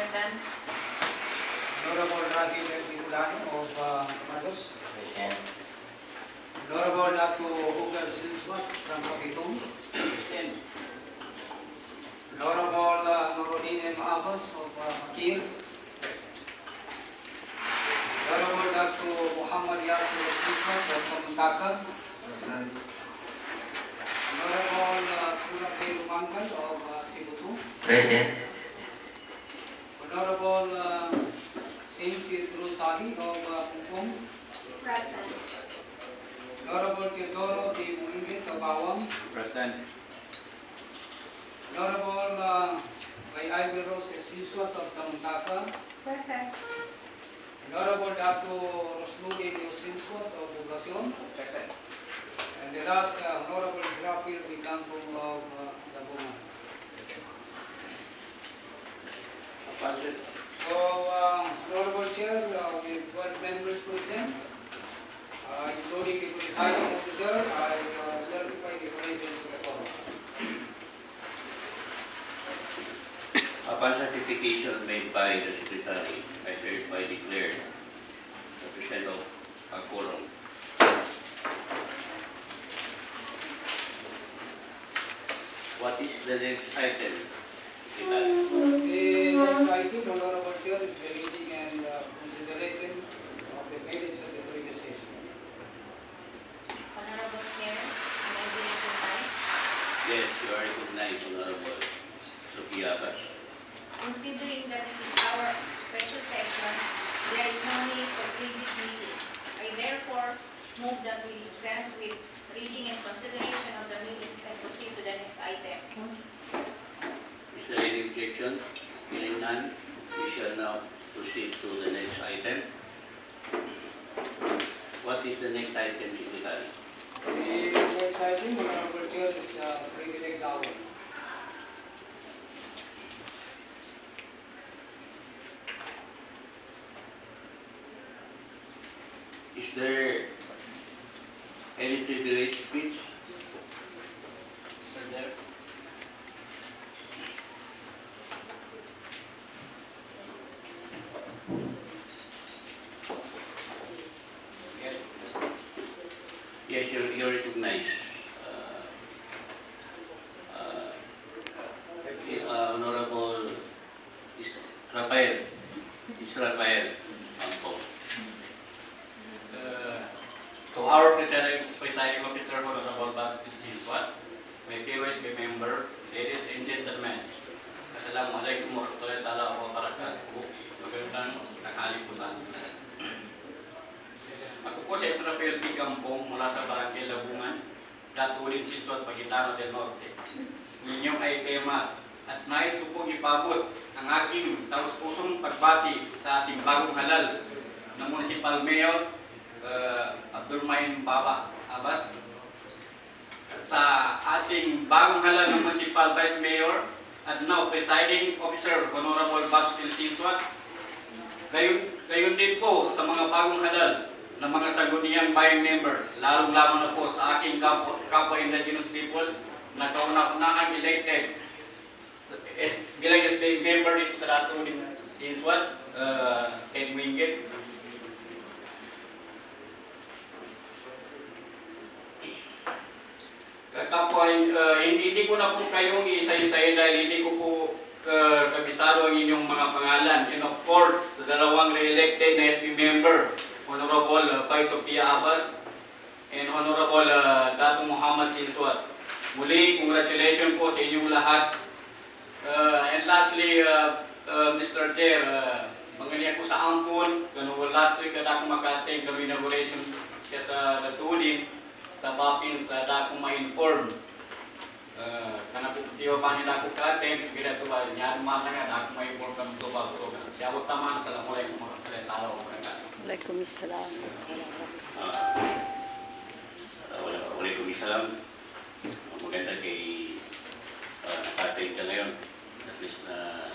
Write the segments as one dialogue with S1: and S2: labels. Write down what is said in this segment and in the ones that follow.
S1: Present.
S2: Honorable Ravi Biculano of Malos. Honorable Dr. Ugal Silswat from Kapitong. Honorable Nuruddin M. Abbas of Makir. Honorable Dr. Muhammad Yasir Silswat of Kamutaka. Honorable Surapay Lumangkal of Sibutu.
S3: Present.
S2: Honorable Simsi Trusali of Pungpong.
S1: Present.
S2: Honorable Teodoro T. Muingit of Bawang.
S3: Present.
S2: Honorable Bayan Silswat of Kamutaka.
S1: Present.
S2: Honorable Dr. Rosluddin Silswat of Poblacion.
S3: Present.
S2: And the last, Honorable Israfil Bicampo of Dabungan. So, Honorable Chair, with 12 members present, including the presiding officer, I certify the presence of the quorum.
S3: Upon certification made by the Secretary, I hereby declare the presence of a quorum. What is the next item, Secretary?
S2: The next item, Honorable Chair, is the reading and consideration of the minutes of the previous session.
S1: Honorable Chair, am I be recognized?
S3: Yes, you are recognized, Honorable Sophia Abbas.
S1: Considering that it is our special session, there is no minutes of previous meeting. I therefore move that we dispense with reading and consideration of the minutes and proceed to the next item.
S3: Is there any objection? Hearing none, we shall now proceed to the next item. What is the next item, Secretary?
S2: The next item, Honorable Chair, is privilege hour.
S3: Is there any privilege speech? Sir, there? Yes, you're recognized. Honorable Rafael. It's Rafael.
S4: To our presiding officer, Honorable Babs Silswat, my viewers, my member, ladies and gentlemen, Assalamualaikum warahmatullahi wabarakatuh. Magandang tanghali po sa atin. Ako po si Israfil P. Campong mula sa Barangay Labungan, Datulin Silswat, Pagitano del Norte. Ninyong ay tema at nais ko pong ipabot ang aking taus-pusong pagbati sa ating bagong halal na Municipal Mayor Abdulmain Baba Abbas at sa ating bagong halal ng Municipal Vice Mayor at now Presiding Officer Honorable Babs Silswat. Gayon din po sa mga bagong halal ng mga Sangguniang Bayan members, lalong-lalo na po sa aking kapwa indigenous people na kauna-unahang elected bilang SBA member dito sa Datulin Silswat, Ed Wingit. Kapwa, hindi ko na po kayong isa-isay dahil hindi ko po kabisado ang inyong mga pangalan. And of course, sa dalawang re-elected na SB member, Honorable Vice Sophia Abbas and Honorable Dato Muhammad Silswat. Muli, congratulations po sa inyong lahat. And lastly, Mr. Chair, manganiya ko sa Ampon, last week na ako makating ng inauguration siya sa Datulin, sa Bapin, sa dako ma-inform. Karena po tiyo pa nila ako ka-attend, kaya ito ba, niya umasa nga, dako ma-inform kami ito ba ito. Siya ako tamaan, Assalamualaikum warahmatullahi wabarakatuh.
S5: Waalaikumsalam.
S3: Waalaikumsalam. Maganda kay nakating ka ngayon. At least na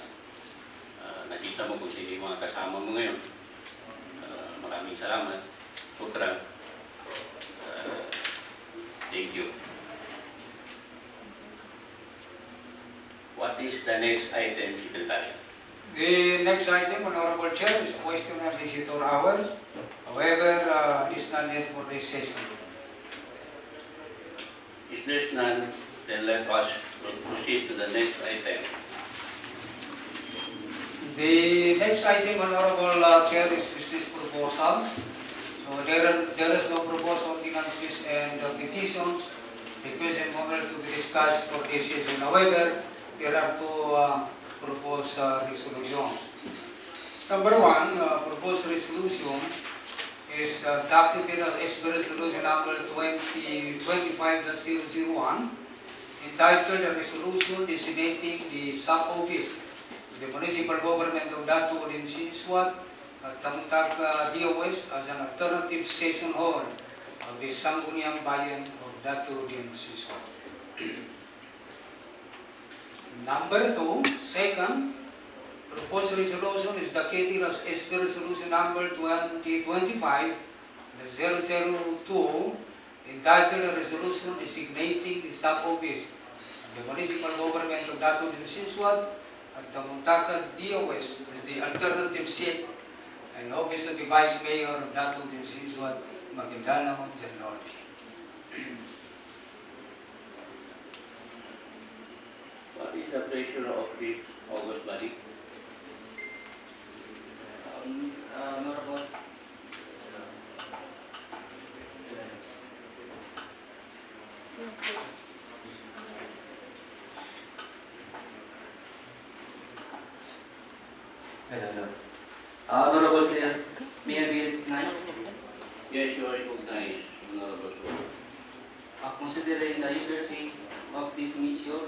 S3: nakita mo kung sino yung mga kasama mo ngayon. Maraming salamat. Shukran. Thank you. What is the next item, Secretary?
S2: The next item, Honorable Chair, is question and visitor hours. However, it is not need for this session.
S3: If there's none, then let us proceed to the next item.
S2: The next item, Honorable Chair, is business proposals. So there is no proposed ordinances and petitions requested to be discussed for this session. However, there are two proposed resolutions. Number one, proposed resolution is adopted as resolution number 2025-001, entitled a resolution designating the sub-office of the municipal government of Dato in Sinswat at Tamtag DOS as an alternative session hall of the Sangguniang Bayan of Dato in Sinswat. Number two, second, proposed resolution is dated as resolution number 2025-002, entitled a resolution designating the sub-office of the municipal government of Dato in Sinswat at the Muntaka DOS as the alternative seat and office of the Vice Mayor of Dato in Sinswat, Maguindanao del Norte.
S3: What is the pleasure of this August body?
S4: Honorable. Honorable Chair, may I be recognized?
S3: Yes, you are recognized, Honorable Sir.
S4: Considering the urgency of this issue,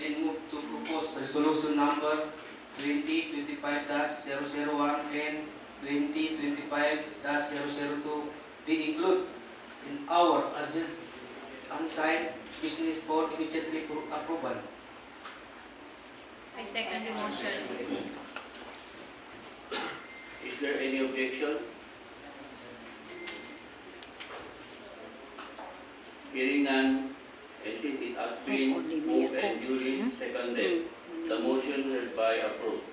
S4: and move to propose resolution number 2025-001 and 2025-002 be included in our urgent on-site business for immediately approval.
S1: I second the motion.
S3: Is there any objection? Hearing none, and since it has been moved and duly seconded, the motion hereby approved.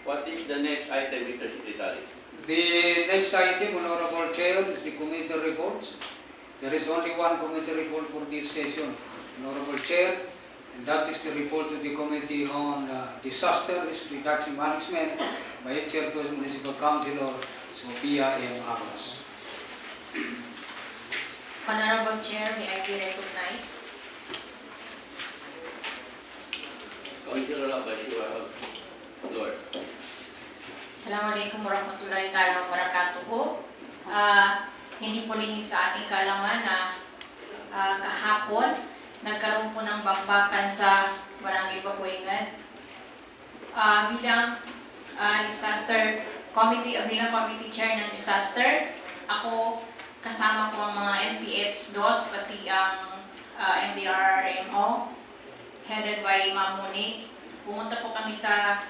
S3: What is the next item, Mr. Secretary?
S2: The next item, Honorable Chair, is the committee reports. There is only one committee report for this session, Honorable Chair, and that is the report to the Committee on Disaster Risk Reduction Management by Chairperson Municipal Councilor Sophia M. Abbas.
S1: Honorable Chair, may I be recognized?
S3: Councilor Abbas, you are Lord.
S1: Assalamualaikum warahmatullahi taala wabarakatuh. Hindi po lingid sa ating kaalaman na kahapon nagkaroon po ng bakbakan sa Barangay Baguengan. Bilang disaster committee, bilang committee chair ng disaster, ako kasama po ang mga NPS DOS, pati ang MDRRMO, headed by Ma'am Monique. Pumunta po kami sa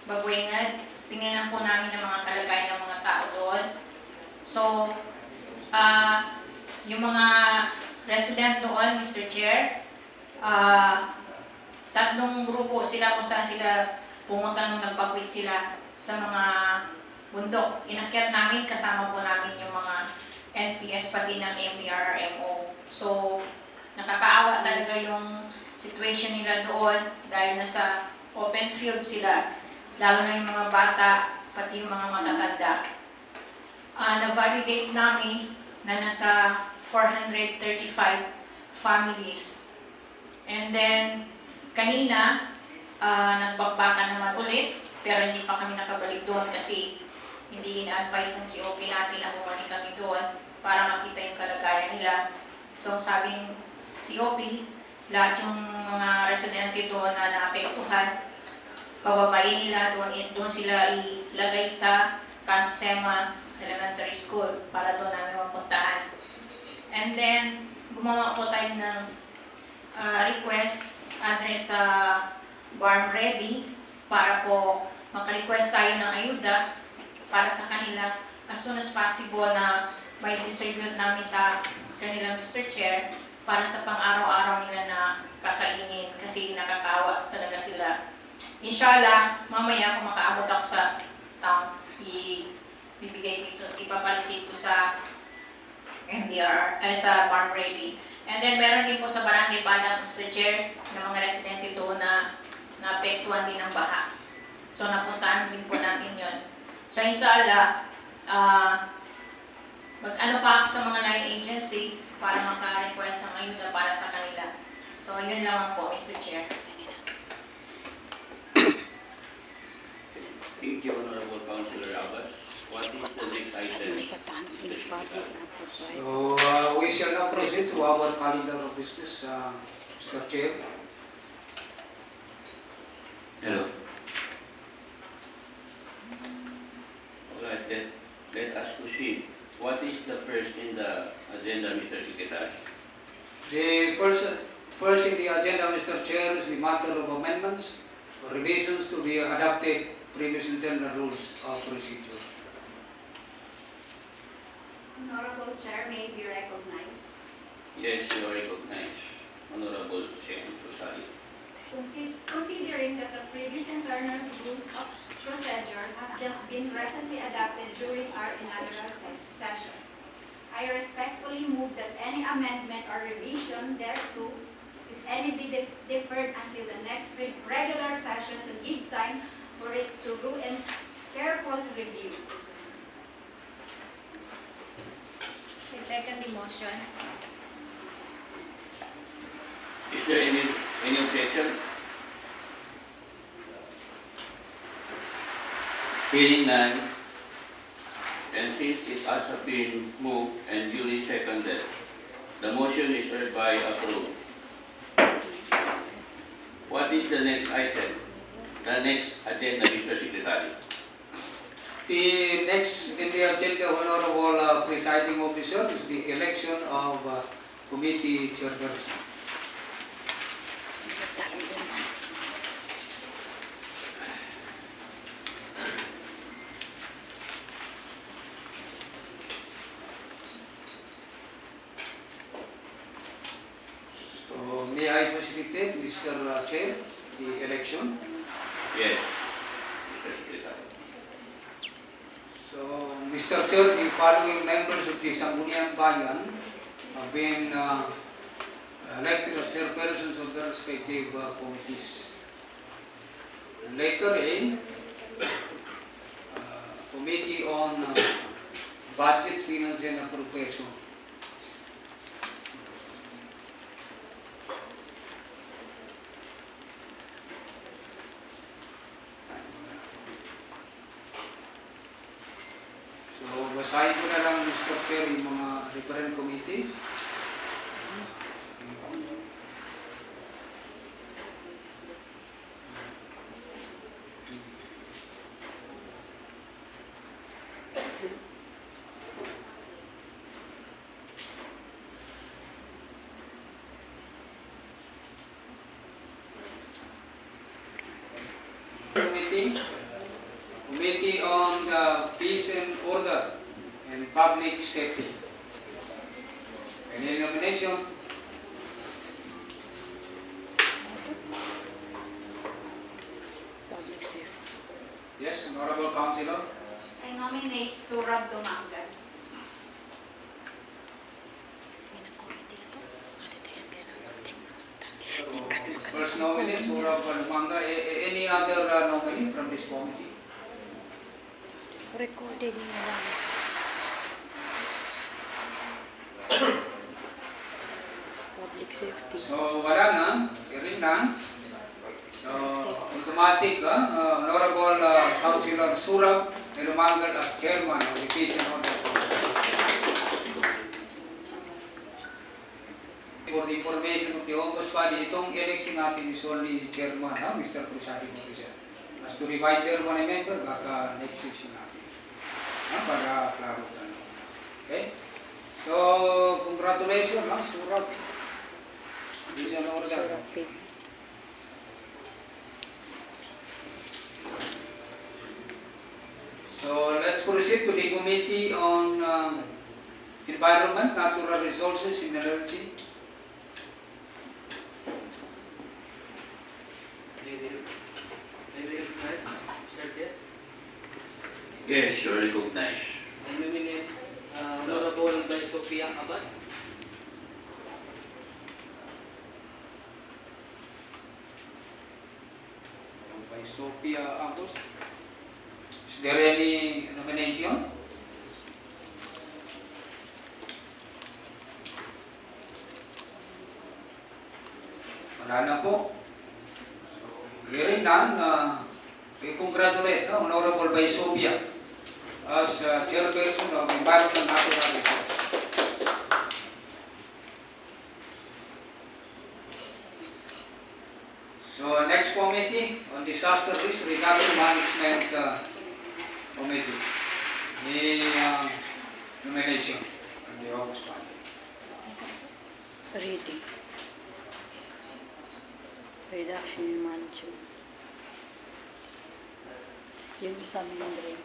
S1: Baguengan. Tingnan po namin ang mga kalagayan ng mga tao doon. So, yung mga resident doon, Mr. Chair, tatlong grupo sila kung saan sila pumunta nung nagpag-quit sila sa mga bundok. Inakyat namin, kasama po namin yung mga NPS pati ng MDRRMO. So, nakakaawa talaga yung situation nila doon dahil nasa open field sila. Lalo na yung mga bata, pati yung mga matatanda. Na-validate namin na nasa 435 families. And then, kanina, nagbakbakan naman ulit, pero hindi pa kami nakabalik doon kasi hindi ina-advise ng COP natin na bumalik kami doon para makita yung kalagayan nila. So, sabing COP, lahat yung mga residente doon na naapektuhan, pababayin nila doon sila ilagay sa Kansema Elementary School para doon namin mapuntahan. And then, gumawa po tayo ng request address sa Barn Ready para po maka-request tayo ng ayuda para sa kanila as soon as possible na may distribute namin sa kanila, Mr. Chair, para sa pang-araw-araw nila na kakainin kasi nakakawa talaga sila. Inshallah, mamaya kung makaabot ako sa town, ibibigay ko ito, ipapareceive ko sa MDR, sa Farm Ready. And then meron din po sa Barangay Bayan, Mr. Chair, na mga residente doon na naapektuhan din ng baha. So napuntahan din po natin yun. So inshallah, mag-ano pa ako sa mga line agency para maka-request ng ayuda para sa kanila. So yun lang po, Mr. Chair.
S3: Thank you, Honorable Councilor Abbas. What is the next item? Mr. Secretary?
S2: So we shall now proceed to our calendar of business, Mr. Chair.
S3: Hello. Alright, then let us proceed. What is the first in the agenda, Mr. Secretary?
S2: The first in the agenda, Mr. Chair, is the matter of amendments or revisions to be adopted previous internal rules of procedure.
S5: Honorable Chair, may be recognized.
S3: Yes, you are recognized, Honorable Sen. Rosario.
S5: Considering that the previous internal rules of procedure has just been recently adopted during our inaugural session, I respectfully move that any amendment or revision thereto, if any, be deferred until the next regular session to give time for its thorough and careful review.
S1: I second the motion.
S3: Is there any objection? Hearing none, and since it has been moved and duly seconded, the motion is hereby approved. What is the next item? The next agenda, Mr. Secretary.
S2: The next in the agenda, Honorable Presiding Officer, is the election of committee chairperson. So may I facilitate, Mr. Chair, the election?
S3: Yes, Mr. Secretary.
S2: So, Mr. Chair, the following members of the Sangguniang Bayan have been elected as chairpersons of their respective committees. Letter A, Committee on Budget, Finance and Appropriation. So, basahin ko na lang, Mr. Chair, yung mga referent committee. Committee on the Peace and Order and Public Safety. Any nomination? Yes, Honorable Councilor.
S5: I nominate Surab Dumangan.
S2: First nominee, Surab Palumanga. Any other nominee from this committee?
S6: Recording na lang. Public safety.
S2: So, wala na. Hearing na. So, automatic, Honorable Councilor Surab Elumangal as Chairman of the Peace and Order. For the information of the August body, itong election natin is only Chairman, Mr. Presiding Officer. As to the Vice Chairman and member, baka next session natin. Para klaro ka. Okay? So, congratulations, Surab. Peace and Order. So let's proceed to the Committee on Environment, Natural Resources and Energy.
S3: Yes, you're recognized.
S7: I nominate Honorable by Sophia Abbas.
S2: By Sophia Agos. Is there any nomination? Wala na po. So, hearing none, we congratulate Honorable by Sophia as chairperson of Environment Natural Resources. So next committee on disaster risk recovery management committee. The nomination on the August Monday.
S6: Reading. Reduction in management. Yung isa Andre.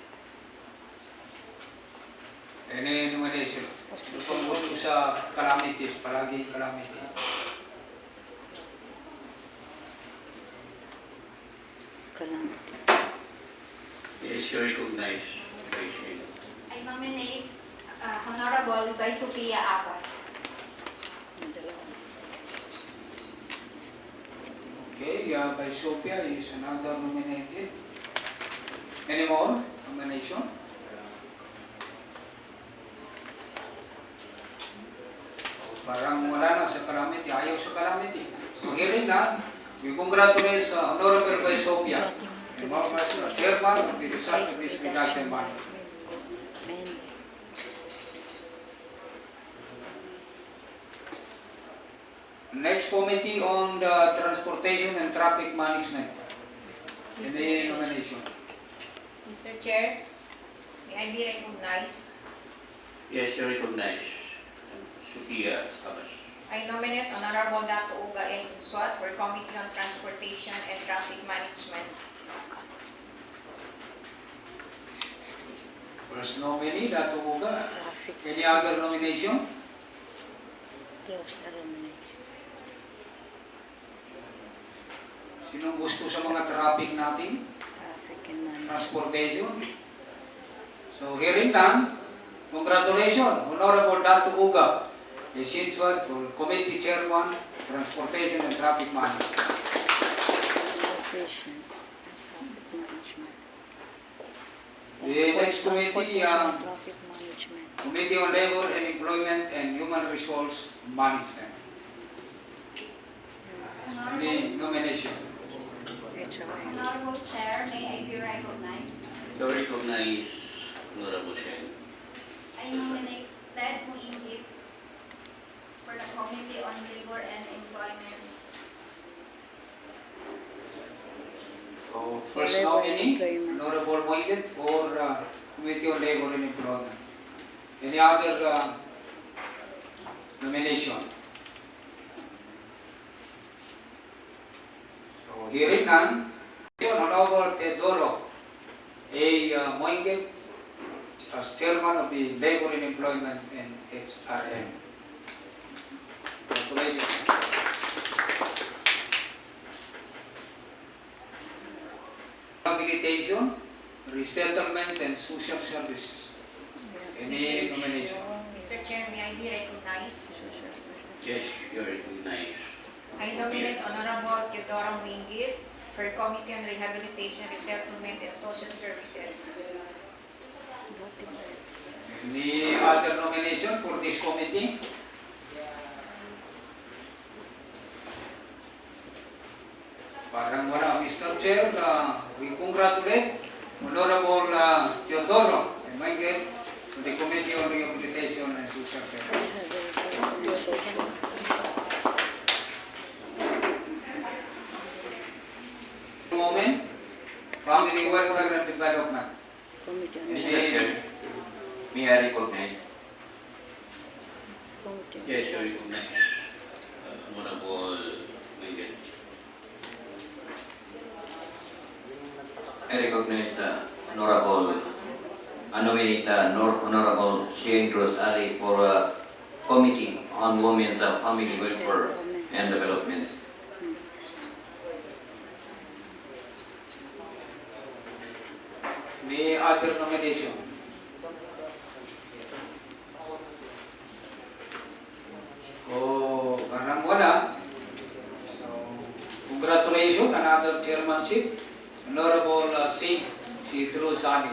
S2: Any nomination? So tungkol sa calamities, palagi calamity.
S6: Calamity.
S3: Yes, you're recognized. Vice Mayor.
S5: I nominate Honorable by Sophia Abbas.
S6: Yung dalawa.
S2: Okay, by Sophia is another nominated. Any more nomination? Parang wala na sa calamity, ayaw sa calamity. So hearing na, we congratulate sa Honorable by Sophia, and as chairman of the Disaster Risk Reduction Management.
S6: Amen.
S2: Next committee on the transportation and traffic management. Any nomination?
S1: Mr. Chair, may I be recognized?
S3: Yes, you're recognized. Sophia Abbas.
S1: I nominate Honorable Dato Uga S. Swat for Committee on Transportation and Traffic Management.
S2: First nominee, Dato Uga.
S6: Traffic.
S2: Any other nomination?
S6: Close the nomination.
S2: Sinong gusto sa mga traffic natin?
S6: Traffic and management.
S2: Transportation. So hearing none, congratulations, Honorable Dato Uga, the Sinsuat Committee Chairman, Transportation and Traffic Management.
S6: Transportation. Traffic management.
S2: The next committee,
S6: Traffic management.
S2: Committee on Labor and Employment and Human Resource Management. Any nomination?
S6: HRM.
S5: Honorable Chair, may I be recognized?
S3: You're recognized, Honorable Shen.
S5: I nominate Ted Muingit for the Committee on Labor and Employment.
S2: So first
S6: Labor and
S2: nominee,
S6: Employment.
S2: Honorable Moiset for Committee on Labor and Employment. Any other nomination? So hearing none, Honorable Teodoro A. Moinget as Chairman of the Labor and Employment and HRM. Congratulations. Rehabilitation, resettlement and social services. Any nomination?
S1: Mr. Chair, may I be recognized?
S3: Yes, you're recognized.
S1: I nominate Honorable Teodoro Muingit for Committee on Rehabilitation, Resettlement, and Social Services.
S2: Any other nomination for this committee? Parang wala, Mr. Chair. We congratulate Honorable Teodoro and Michael to the Committee on Rehabilitation and Social Services. Moment, Family Welfare and Development.
S6: Committee on
S2: Any-
S4: Mr. Chair, may I recognize?
S6: Committee.
S3: Yes, you're recognized, Honorable Miguel.
S4: I recognize Honorable nominate Honorable Shane Gross Ali for Committee on Women's Family Welfare and Development.
S2: Any other nomination? So, karang wala, so, congratulations, another chairmanship, Honorable Singh, si Drew Sani.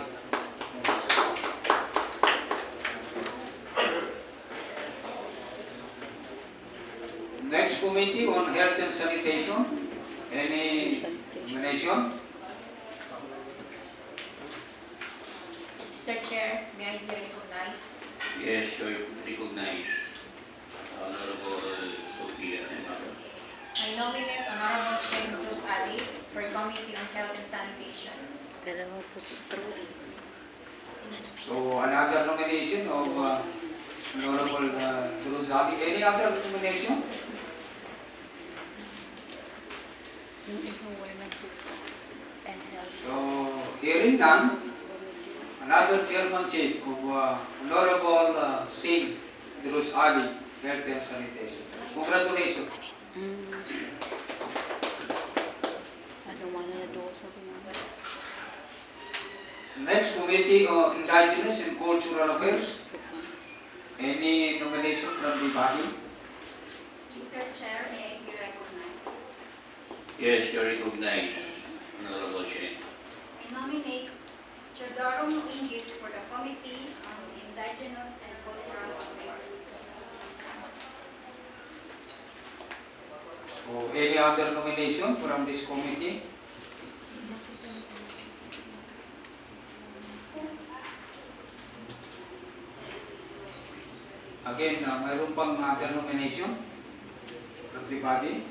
S2: Next committee on health and sanitation, any nomination?
S1: Mr. Chair, may I be recognized?
S3: Yes, you recognize Honorable Sophia and others.
S1: I nominate Honorable Shane Cruz Ali for Committee on Health and Sanitation.
S6: Dalawa po si Trudy.
S2: So, another nomination of Honorable Drew Sani. Any other nomination?
S6: Yung isang women's and health.
S2: So, hearing none, another chairmanship of Honorable Singh Drus Ali, Health and Sanitation. Congratulations.
S6: Ano man na doon sa mga.
S2: Next committee on Indigenous and Cultural Affairs. Any nomination from the body?
S5: Mr. Chair, may I be recognized?
S3: Yes, you recognize Honorable Shane.
S5: I nominate Chodoro Muingit for the Committee on Indigenous and Cultural Affairs.
S2: So, any other nomination from this committee? Again, mayroon pang other nomination from the body.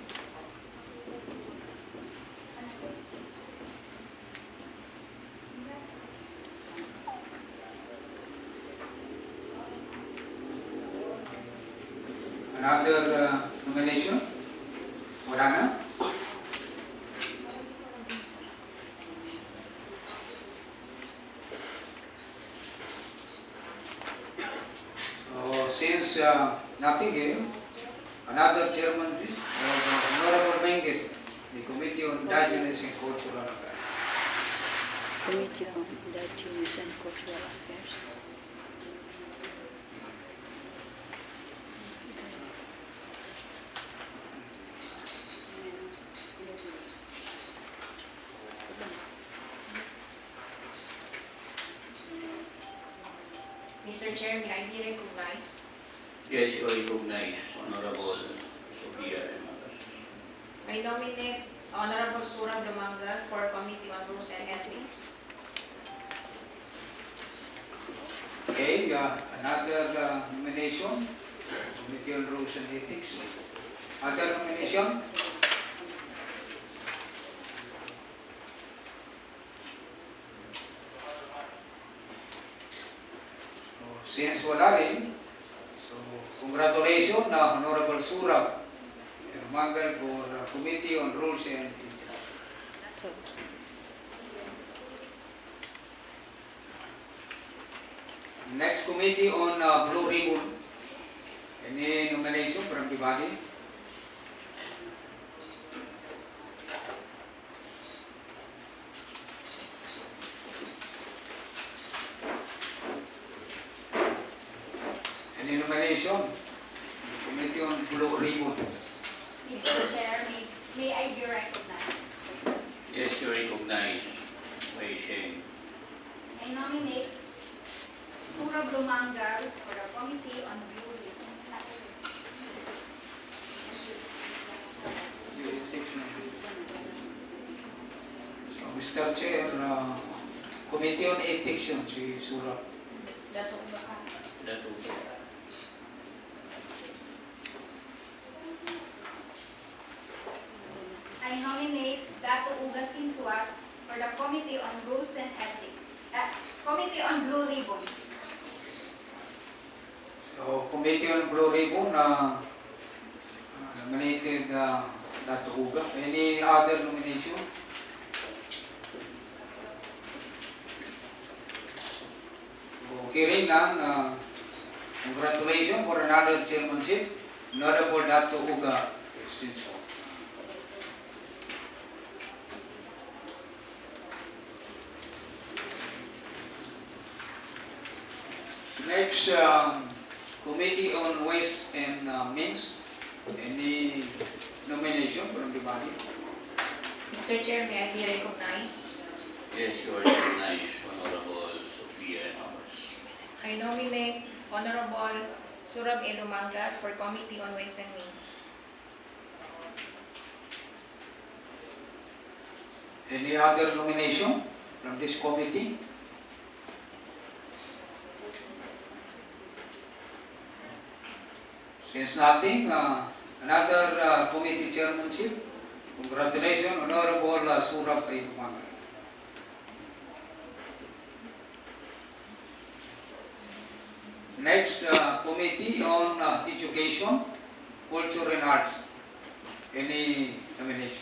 S2: Another nomination? Wala na? So, since nothing here, another chairman is Honorable Mengit, the Committee on Indigenous and Cultural Affairs.
S6: Committee on Indigenous and Cultural Affairs.
S1: Mr. Chair, may I be recognized?
S3: Yes, you recognize Honorable Sophia and others.
S1: I nominate Honorable Surab Damangal for Committee on Rules and Ethics.
S2: Okay, another nomination, Committee on Rules and Ethics. Other nomination? So, since wala rin, so congratulations na Honorable Surab Damangal for Committee on Rules and Ethics.
S6: So,
S2: Next committee on Blue Ribbon. Any nomination from the body? Any nomination? Committee on Blue Ribbon.
S5: Mr. Chair, may I be recognized?
S3: Yes, you recognize by Shane.
S5: I nominate Surab Lumangal for the Committee on Blue Ribbon.
S2: So, Mr. Chair, Committee on Ethics yun, si Surab.
S1: Dato ba ka?
S3: That also.
S5: I nominate Dato Uga Sinswat for the Committee on Rules and Ethics. Committee on Blue Ribbon.
S2: So, Committee on Blue Ribbon, nominated Dato Uga. Any other nomination? So, hearing none, congratulations for another chairmanship, Honorable Dato Uga Sinso. Next, Committee on Ways and Means. Any nomination from the body?
S1: Mr. Chair, may I be recognized?
S3: Yes, you are recognized, Honorable Sophia Amos.
S1: I nominate Honorable Surab Elumangat for Committee on Ways and Means.
S2: Any other nomination from this committee? Since nothing, another committee chairmanship. Congratulations, Honorable Surab Elumangat. Next, Committee on Education, Culture and Arts. Any nomination?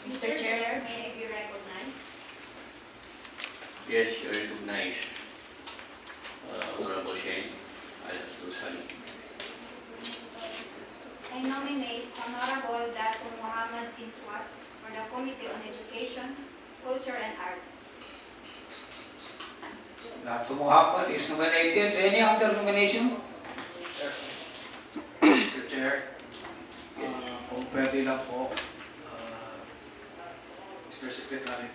S1: Mr. Chair,
S5: may I be recognized?
S3: Yes, you are recognized, Honorable Shane. Al-Rusali.
S5: I nominate Honorable Datu Muhammad Sinswat for the Committee on Education, Culture and Arts.
S2: Datu Muhammad is nominated. Any other nomination?
S8: Mr. Chair, kung pwede lang po, Mr. Secretary,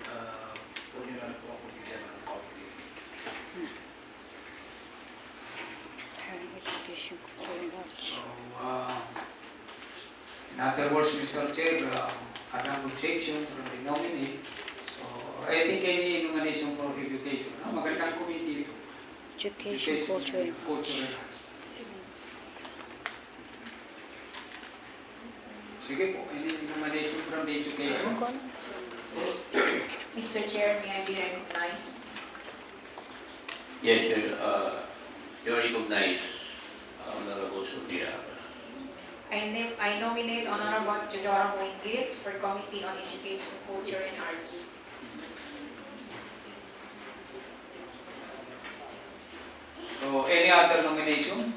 S8: huwag niyo na rin po ako bigyan ng copy.
S6: Parent education, culture, and arts.
S2: So, in other words, Mr. Chair, another section from the nominee. So, I think any nomination for education. Magandang committee ito.
S6: Education, culture, and arts.
S2: Culture and Arts. Sige po, any nomination from the education?
S1: Mr. Chair, may I be recognized?
S3: Yes, you are recognized, Honorable Sophia Amos.
S1: I nominate Honorable Teodoro Moingit for Committee on Education, Culture and Arts.
S2: So, any other nomination?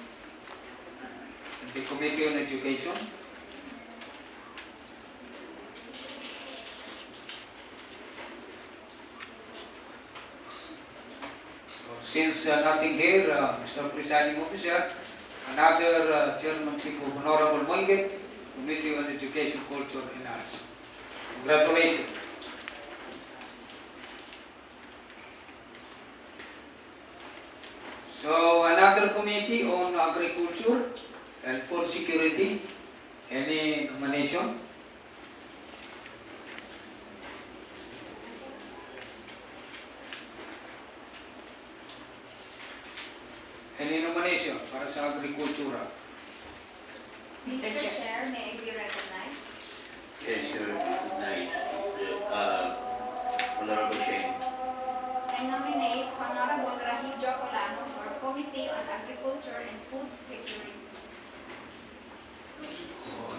S2: The Committee on Education? So, since nothing here, Mr. Presiding Officer, another chairmanship of Honorable Moingit, Committee on Education, Culture and Arts. Congratulations. So, another committee on agriculture and food security. Any nomination? Any nomination para sa agrikultura?
S1: Mr.
S5: Mr.
S1: Chair.
S5: Chair, may I be recognized?
S3: Yes, you are recognized, Honorable Shane.
S5: I nominate Honorable Rahim Jocolano for Committee on Agriculture and Food Security.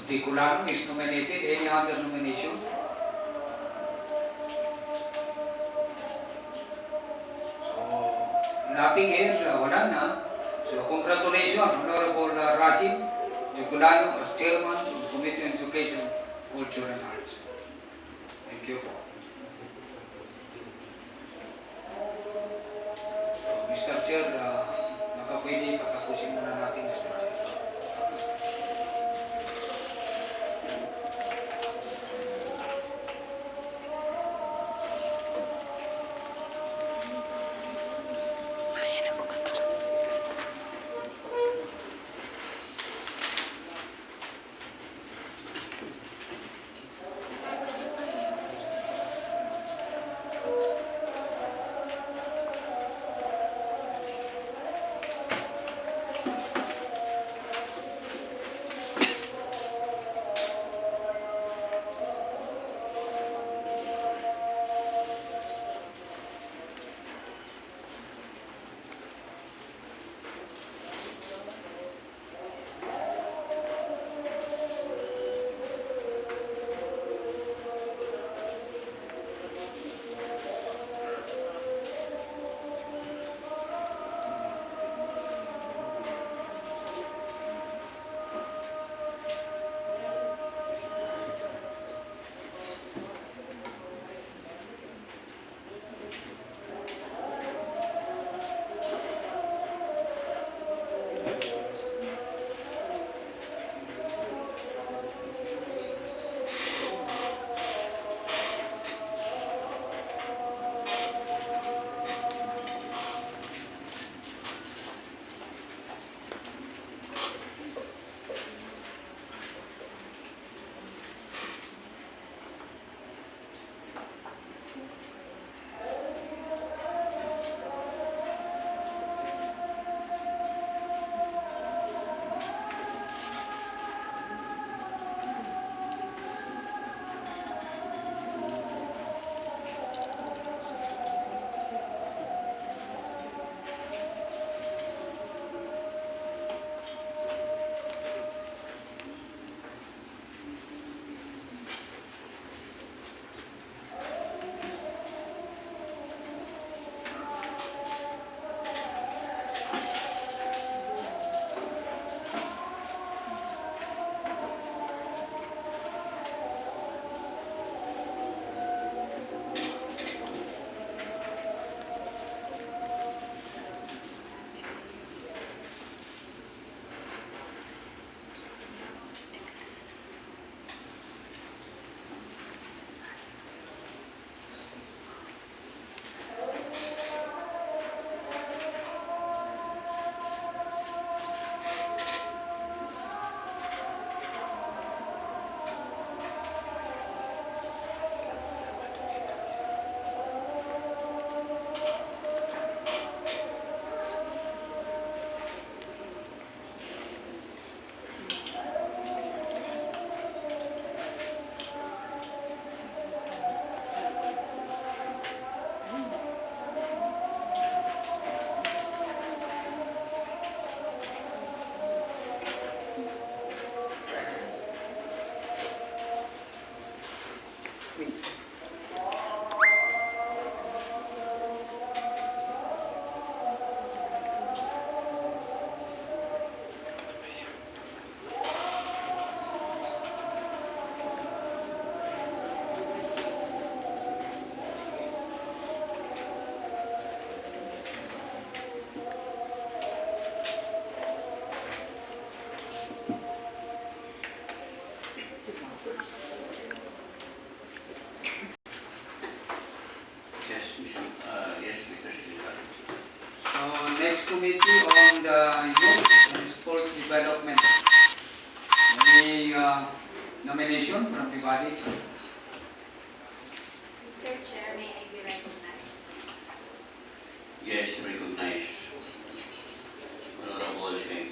S2: Di Culano is nominated. Any other nomination? So, nothing here, wala na. So, congratulations, Honorable Rahim Jocolano as Chairman of Committee on Education, Culture and Arts. Thank you po. So, Mr. Chair, baka pwede patapusin muna natin, Mr. Chair.
S3: Mr. Secretary.
S2: So next committee on the youth and sports development. Any nomination from the body?
S5: Mr. Chair, may I be recognized?
S3: Yes, recognize. Honorable Shane.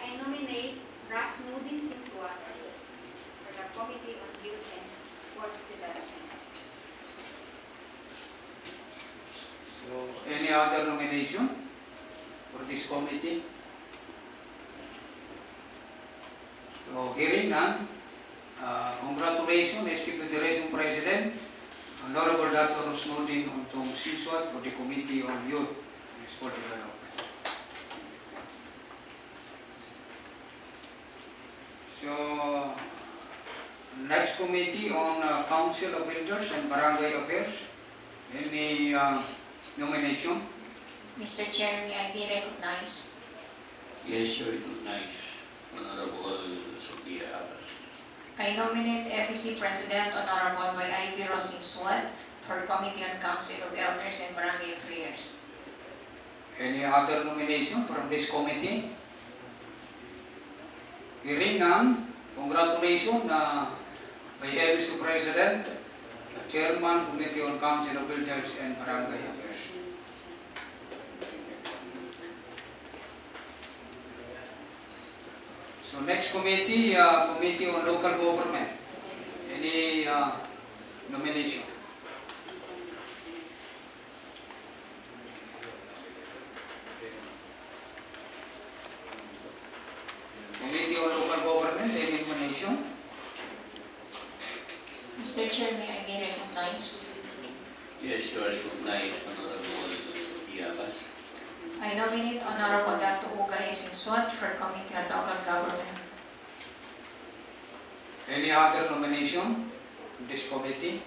S5: I nominate Rasnudin Singswat for the Committee on Youth and Sports Development.
S2: So any other nomination for this committee? So hearing none, congratulations Eski Federation President, Honorable Dr. Rasnudin Untong Singswat for the Committee on Youth and Sport Development. So next committee on Council of Elders and Barangay Affairs. Any nomination?
S1: Mr. Chair, may I be recognized?
S3: Yes, you recognize. Honorable Sophia Abbas.
S1: I nominate FEC President Honorable Bayan Singswat for Committee on Council of Elders and Barangay Affairs.
S2: Any other nomination from this committee? Hearing none, congratulations by FEC President, Chairman, Committee on Council of Elders and Barangay Affairs. So next committee, Committee on Local Government. Any nomination? Committee on Local Government, any nomination?
S1: Mr. Chair, may I be recognized?
S3: Yes, you are recognized. Honorable Sophia Abbas.
S1: I nominate Honorable Dr. Ugay Singswat for Committee on Local Government.
S2: Any other nomination in this committee?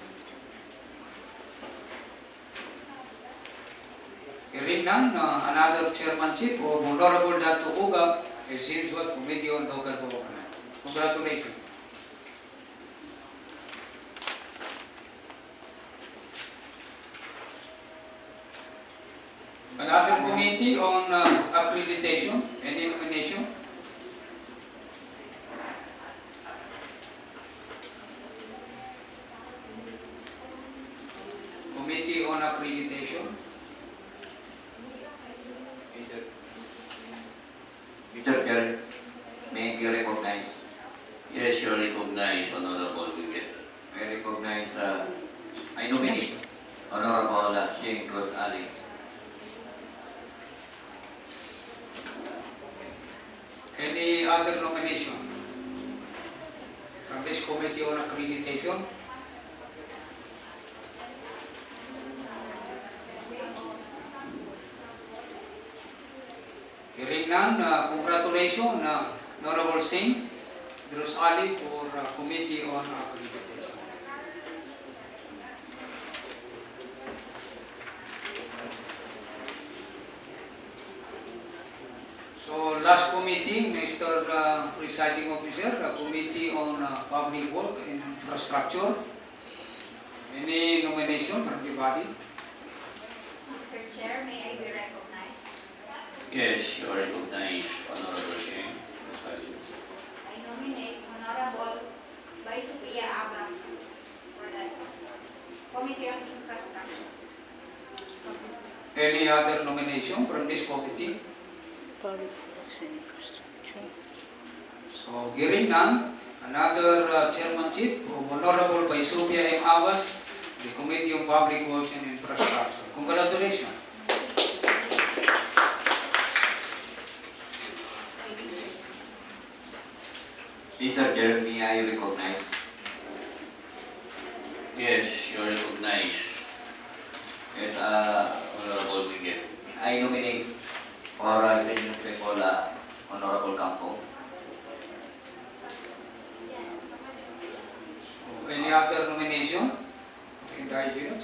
S2: Hearing none, another chairmanship of Honorable Dr. Uga Singswat, Committee on Local Government. Congratulations. Another committee on accreditation. Any nomination? Committee on accreditation.
S4: Mr. Chair, may you recognize?
S3: Yes, you are recognized. Honorable Wicket.
S4: I recognize, I nominate Honorable Shane Cruz Ali.
S2: Any other nomination from this committee on accreditation? Hearing none, congratulations, Honorable Singh Drus Ali for Committee on Accreditation. So last committee, Mr. Presiding Officer, Committee on Public Work and Infrastructure. Any nomination from the body?
S5: Mr. Chair, may I be recognized?
S3: Yes, you are recognized. Honorable Shane.
S5: I nominate Honorable Sophia Abbas for the Committee on Infrastructure.
S2: Any other nomination from this committee?
S6: Public works and infrastructure.
S2: So hearing none, another chairmanship of Honorable Sophia M. Abbas, the Committee on Public Works and Infrastructure. Congratulations.
S4: Mr. Chair, may I recognize?
S3: Yes, you're recognized.
S9: Yes,
S3: Honorable Miguel.
S9: I nominate for Regional People Honorable Campo.
S2: So, any other nomination? Indigenous?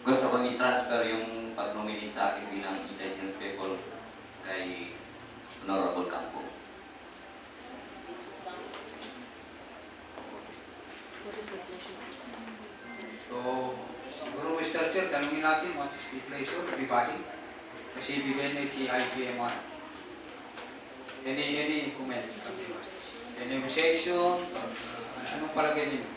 S9: Gusto kong i-transfer yung pag-nominate sa akin bilang Indigenous People kay Honorable Campo.
S2: So, siguro Mr. Chair, tanungin natin what is the pleasure of everybody. Kasi bigay na kay IPMR. Any comment? Any objection? Anong palagay ninyo?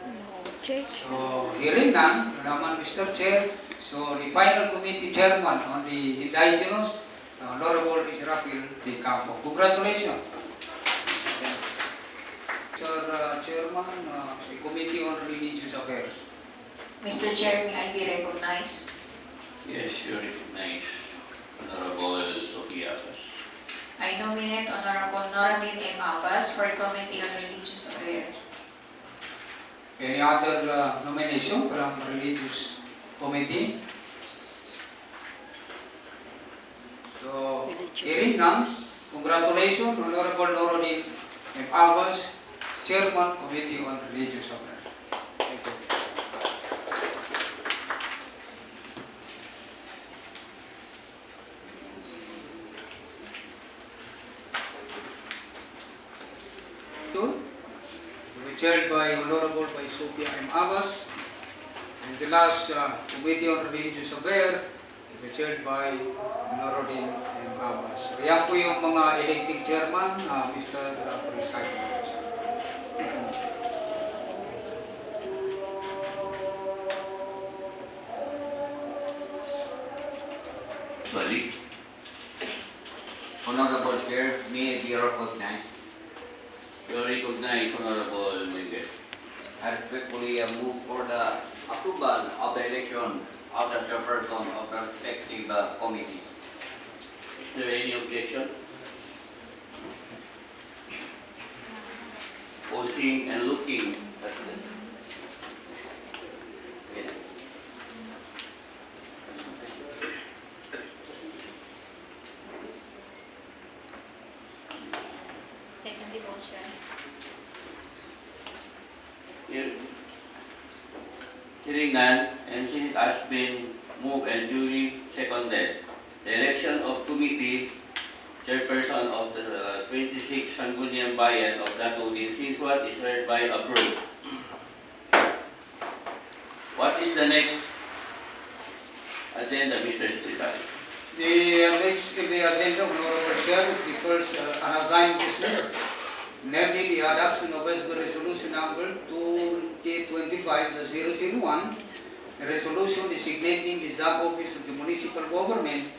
S6: No objection.
S2: So, hearing none, naman Mr. Chair, so the final committee chairman on the indigenous, Honorable Israfil D. Campo. Congratulations. Sir Chairman, the Committee on Religious Affairs.
S1: Mr. Chair, may I be recognized?
S3: Yes, you're recognized. Honorable Sophia Abbas.
S1: I nominate Honorable Noramin M. Abbas for Committee on Religious Affairs.
S2: Any other nomination from Religious Committee? So, hearing none, congratulations, Honorable Norodin M. Abbas, Chairman, Committee on Religious Affairs. Thank you. To be chaired by Honorable by Sophia M. Abbas, and the last Committee on Religious Affairs to be chaired by Norodin M. Abbas. So, yan po yung mga elected chairman, Mr. President.
S3: Balik.
S9: Honorable Chair, may I be recognized?
S3: You're recognized, Honorable Miguel.
S9: I respectfully move for the approval of the election of the chairperson of the respective committee.
S3: Is there any objection? Posing and looking at the... Okay.
S1: Second devotion.
S3: Hearing none, and since it has been moved and duly seconded, the election of committee chairperson of the 26 Sangguniang Bayan of Datudin Sinswat is hereby approved. What is the next agenda, Mr. Secretary?
S2: The next in the agenda, Honorable Chair, is the first unassigned business, namely the adoption of resolution number 2025-001, a resolution designating the sub office of the municipal government,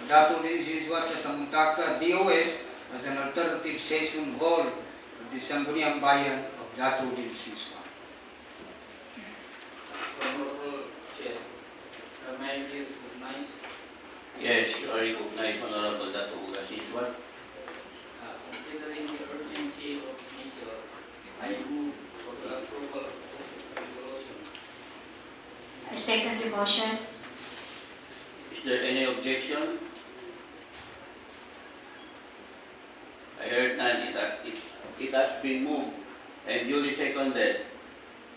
S2: Datudin Sinswat at Tamuntaka DOS, as an alternative session hall of the Sangguniang Bayan of Datudin Sinswat.
S7: Honorable Chair, may I be recognized?
S3: Yes, you are recognized, Honorable Dato' Sinswat.
S7: Considering the urgency of this issue, I move for the approval of the resolution.
S1: I second the motion.
S3: Is there any objection? I heard none. It has been moved and duly seconded.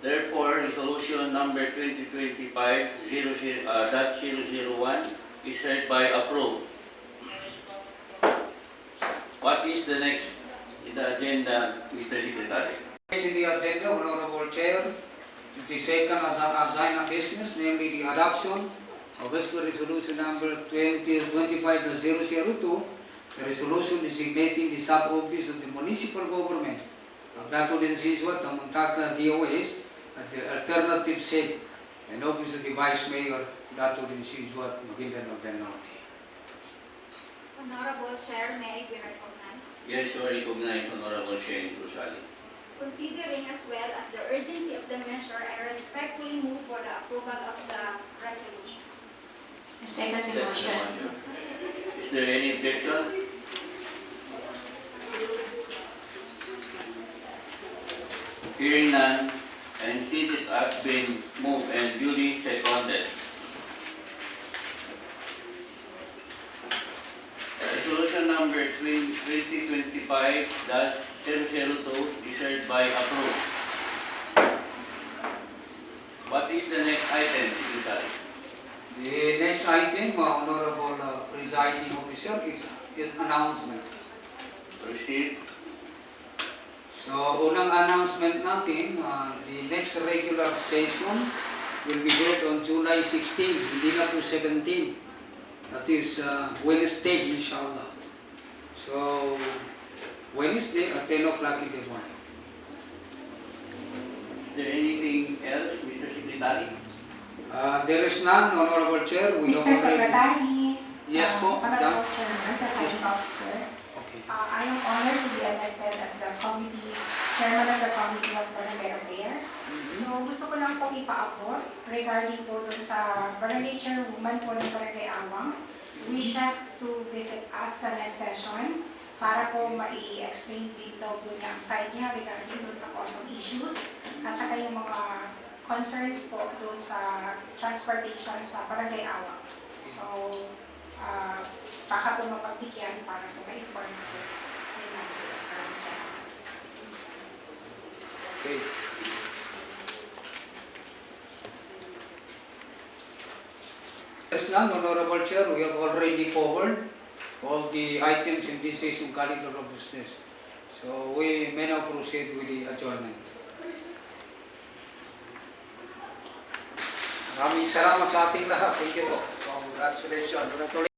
S3: Therefore, resolution number 2025-001 is hereby approved. What is the next in the agenda, Mr. Secretary?
S2: Next in the agenda, Honorable Chair, is the second assigned business, namely the adoption of resolution number 2025-002, a resolution designating the sub-office of the municipal government of Datudin Sinswat, Tamuntaka DOS, at the alternative seat and office of the Vice Mayor, Datudin Sinswat, Maguindanao del Norte.
S5: Honorable Chair, may I be recognized?
S3: Yes, you are recognized, Honorable Shane Rosali.
S5: Considering as well as the urgency of the measure, I respectfully move for the approval of the resolution.
S1: I second the motion.
S3: Is there any objection? Hearing none, And since it has been moved and duly seconded, resolution number 2025-002 is hereby approved. What is the next item, Secretary?
S2: The next item, Honorable Presiding Officer, is announcement.
S3: Proceed.
S2: So, unang announcement natin, the next regular session will be held on July 16, hindi na po 17. That is Wednesday, inshallah. So, Wednesday at 10 o'clock in the morning.
S3: Is there anything else, Mr. Secretary?
S2: There is none, Honorable Chair. We have
S10: Mr.
S2: already...
S10: Secretary,
S2: Yes po,
S10: Honorable
S2: madam.
S10: Chairman, Presiding Officer,
S2: Okay.
S10: I am honored to be elected as the Chairman of the Committee of Barangay Affairs. So gusto ko lang po ipaabot regarding po dun sa Barangay Chairwoman po ng Barangay Awang, wishes to visit us sa next session para po mai-explain dito po niya ang side niya regarding dun sa caution issues at saka yung mga concerns po dun sa transportation sa Barangay Awang. So, baka po mapagbigyan para po ma-inform kasi yun lang po. Maraming salamat.
S2: Okay. There's none, Honorable Chair. We have already covered all the items in this session calendar of business. So we may now proceed with the adjournment. Maraming salamat sa ating lahat. Thank you po. Congratulations.